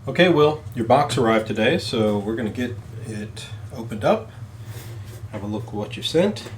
Okay, Will, your box arrived today, so we're going to get it opened up. Have a look at what you sent.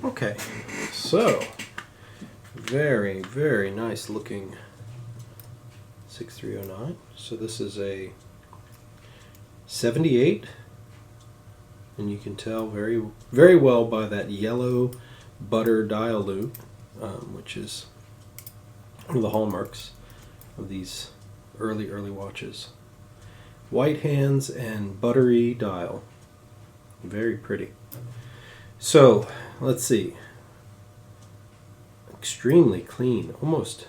Okay, so very, very nice looking 6309. So this is a 78, and you can tell very, very well by that yellow butter dial loop, which is one of the hallmarks of these early watches. White hands and buttery dial. Very pretty. So, let's see. Extremely clean, almost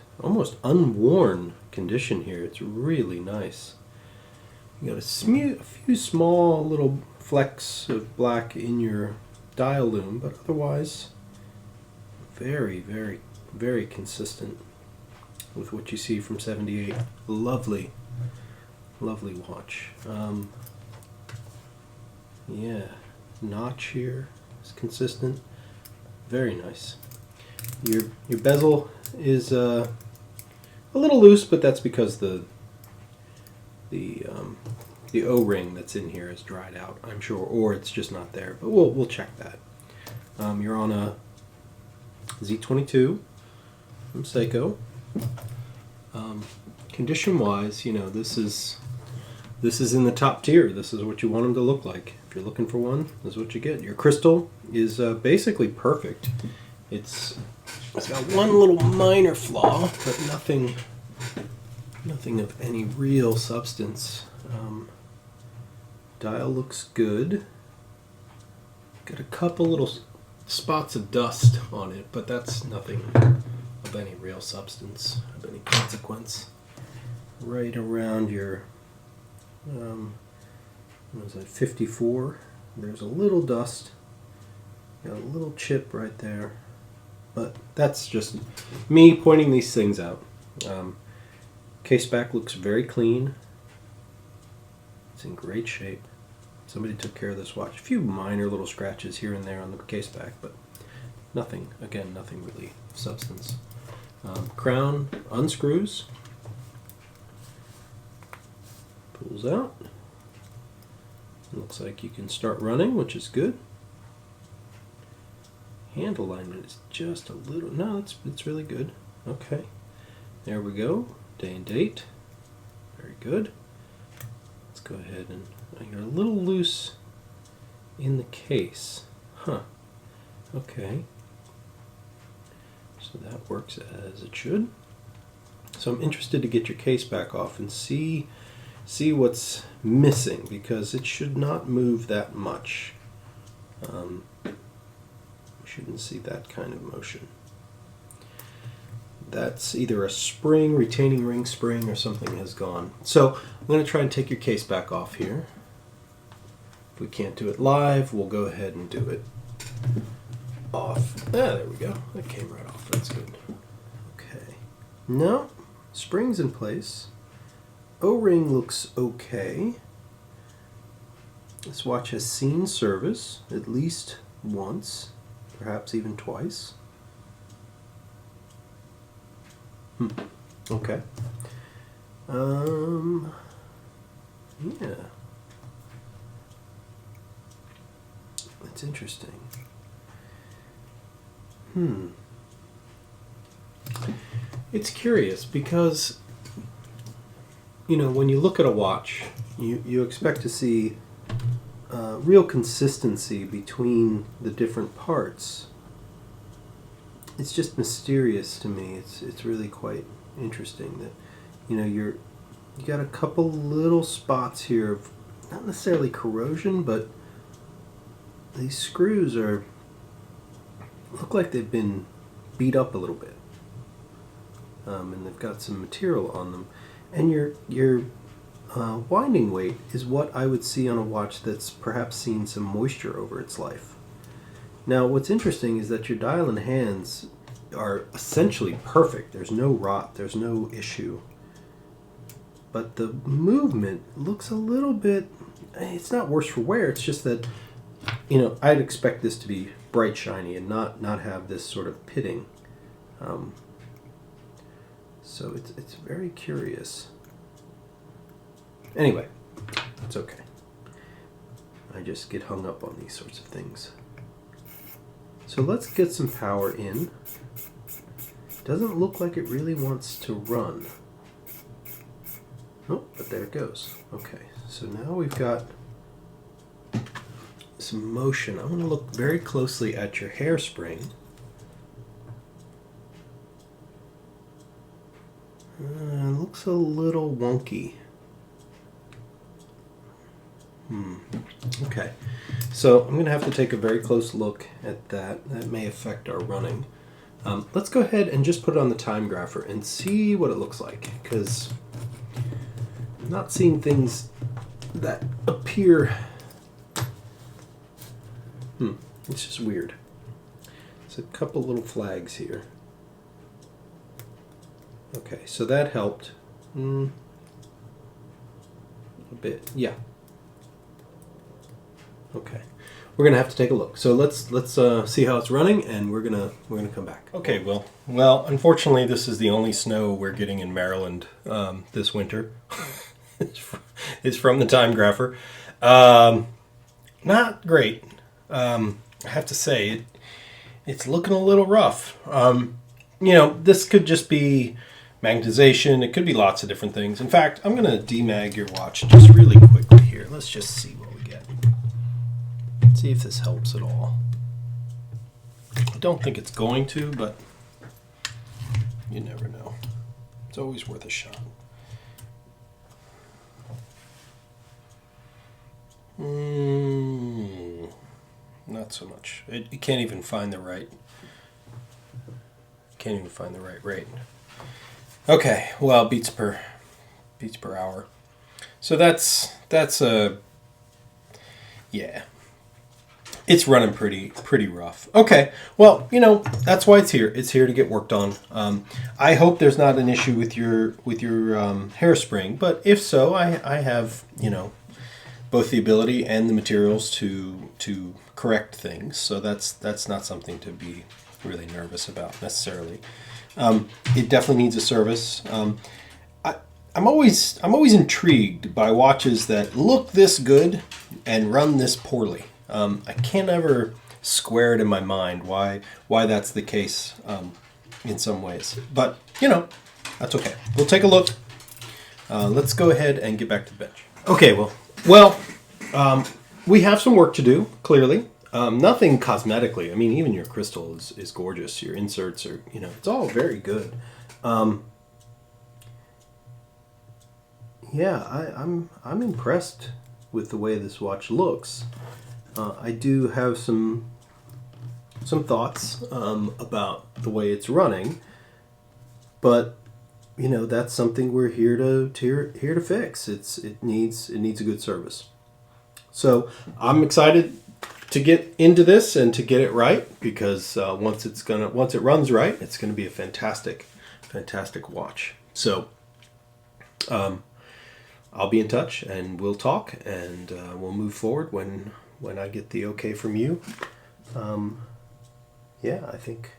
unworn condition here. It's really nice. You got a few small little flecks of black in your dial loom, but otherwise very, very, very consistent with what you see from 78. Lovely, lovely watch. Yeah, notch here is consistent. Very nice. Your bezel is a little loose, but that's because the O-ring that's in here is dried out, I'm sure, or it's just not there. But we'll check that. You're on a Z22 from Seiko. Condition-wise, you know, this is in the top tier. This is what you want them to look like. If you're looking for one, this is what you get. Your crystal is basically perfect. It's got one little minor flaw, but nothing of any real substance. Dial looks good. Got a couple little spots of dust on it, but that's nothing of any real substance, of any consequence. Right around your what was that, 54? There's a little dust. Got a little chip right there. But that's just me pointing these things out. Case back looks very clean. It's in great shape. Somebody took care of this watch. A few minor little scratches here and there on the case back, but nothing really of substance. Crown unscrews. Pulls out. Looks like you can start running, which is good. Hand alignment is just a little... No, it's really good. Okay. There we go. Day and date. Very good. Let's go ahead and... You're a little loose in the case. Huh. Okay. So that works as it should. So I'm interested to get your case back off and see what's missing, because it should not move that much. You shouldn't see that kind of motion. That's either a spring, retaining ring spring, or something has gone. So I'm going to try and take your case back off here. If we can't do it live, we'll go ahead and do it off. There we go. That came right off. That's good. Okay. No, spring's in place. O-ring looks okay. This watch has seen service at least once, perhaps even twice. Okay. Yeah. That's interesting. It's curious because, you know, when you look at a watch, you expect to see real consistency between the different parts. It's just mysterious to me. It's really quite interesting that you got a couple little spots here of not necessarily corrosion, but these screws look like they've been beat up a little bit, and they've got some material on them. And your winding weight is what I would see on a watch that's perhaps seen some moisture over its life. Now, what's interesting is that your dial and hands are essentially perfect. There's no rot, there's no issue. But the movement looks a little bit, it's not worse for wear, it's just that, I'd expect this to be bright, shiny, and not have this sort of pitting. So it's very curious. Anyway, it's okay. I just get hung up on these sorts of things. So let's get some power in. Doesn't look like it really wants to run. Oh, but there it goes. Okay, so now we've got some motion. I want to look very closely at your hairspring. Looks a little wonky. Okay, so I'm going to have to take a very close look at that. That may affect our running. Let's go ahead and just put it on the time grapher and see what it looks like, because I'm not seeing things that appear... It's just weird. There's a couple little flags here. Okay, so that helped. A bit, yeah. Okay, we're gonna have to take a look. So let's see how it's running, and we're gonna come back. Okay, well, unfortunately, this is the only snow we're getting in Maryland this winter. It's from the time grapher. Not great. I have to say it's looking a little rough. This could just be magnetization. It could be lots of different things. In fact, I'm gonna demag your watch just really quickly here. Let's just see what we get. See if this helps at all. I don't think it's going to, but you never know. It's always worth a shot. Not so much. It can't even find the right. Can't even find the right rate. Okay, well, beats per hour. So that's yeah. It's running pretty rough. Okay, well, that's why it's here. It's here to get worked on. I hope there's not an issue with your hairspring, but if so, I have both the ability and the materials to correct things. So that's not something to be really nervous about necessarily. It definitely needs a service. I'm always intrigued by watches that look this good and run this poorly. I can't ever square it in my mind why that's the case in some ways. But, that's okay. We'll take a look. Let's go ahead and get back to the bench. Okay, well, we have some work to do, clearly. Nothing cosmetically. I mean, even your crystal is gorgeous. Your inserts are, it's all very good. Yeah, I'm impressed with the way this watch looks. I do have some thoughts about the way it's running, but that's something we're here to fix. It needs a good service. So I'm excited to get into this and to get it right, because once it runs right, it's gonna be a fantastic watch. So I'll be in touch and we'll talk and we'll move forward when I get the okay from you. Yeah, I think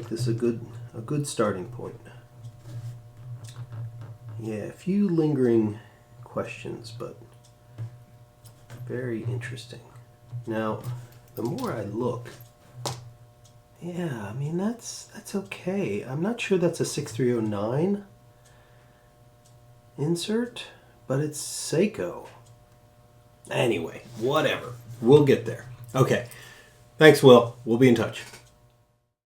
this is a good starting point. Yeah, a few lingering questions, but very interesting. Now, the more I look, yeah, I mean that's okay. I'm not sure that's a 6309 insert, but it's Seiko. Anyway, whatever. We'll get there. Okay. Thanks, Will. We'll be in touch.